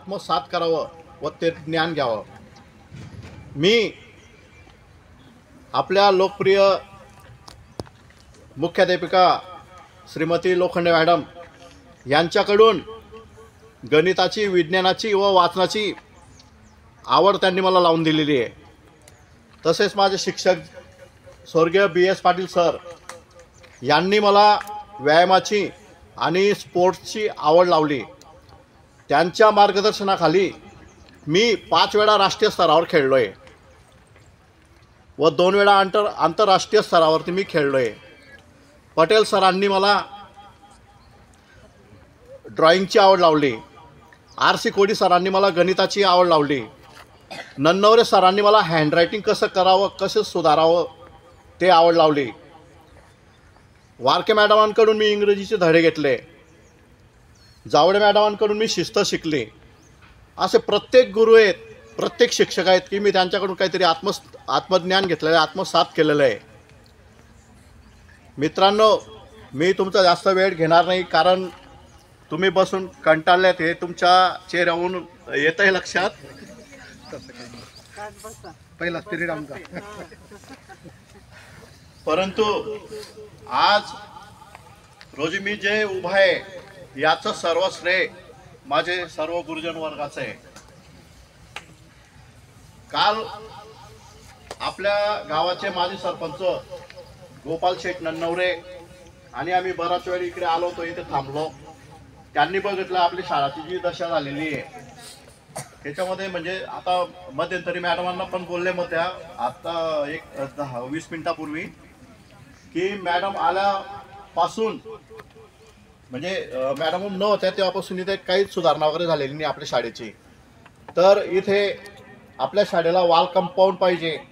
आत्मसात करावं व ते ज्ञान घ्यावं। मी आपल्या लोकप्रिय मुख्याध्यापिका श्रीमती लोखंडे मॅडम यांच्याकडून गणिताची, विज्ञानाची व वाचनाची आवड त्यांनी मला लावून दिलेली आहे। तसेच माझे शिक्षक स्वर्गीय BS पाटील सर यांनी मला व्यायामाची आणि स्पोर्ट्सची आवड लावली। त्यांच्या मार्गदर्शनाखाली मी 5 वेळा राष्ट्रीय स्तरावर खेळलो आहे व 2 वेळा आंतरराष्ट्रीय स्तरावरती मी खेळलो आहे। पटेल सरांनी मला ड्रॉइंगची आवड लावली। RC कोडी सरांनी मला गणिताची आवड लावली। नन्नवरे सरांनी मला हँडरायटिंग कसं करावं, कसं सुधारावं ते आवड लावली। वारके मॅडमांकडून मी इंग्रजीचे धडे घेतले। जावडे मॅडमांकडून मी शिस्त शिकली। असे प्रत्येक गुरु आहेत, प्रत्येक शिक्षक आहेत की मी त्यांच्याकडून काहीतरी आत्मज्ञान घेतलेलं आहे, आत्मसात केलेलं आहे। मित्रांनो, मी तुमचा जास्त वेळ घेणार नाही, कारण तुम्ही बसून कंटाळलेत हे तुमच्या चेहऱ्यावरून येतंय लक्षात। पहिला पिरियड आमचा। परंतु आज रोजी मी जे उभा आहे याचं सर्व श्रेय माझे सर्व गुरुजन वर्गाचं आहे। काल आपल्या गावाचे माजी सरपंच गोपाल शेठ नन्नवरे आणि आम्ही बराच वेळ इकडे आलो होतो, इथे थांबलो। त्यांनी बघितलं आपली शाळाची जी दशा झालेली आहे त्याच्यामध्ये, म्हणजे आता मध्यंतरी मॅडमांना पण बोलले मग त्या आता एक 10-20 मिनिटापूर्वी की मॅडम आल्यापासून म्हणजे मॅडम न होत्या तेव्हापासून इथे काहीच सुधारणा वगैरे झालेली नाही आपल्या शाळेची। तर इथे आपल्या शाळेला वॉल कंपाऊंड पाहिजे,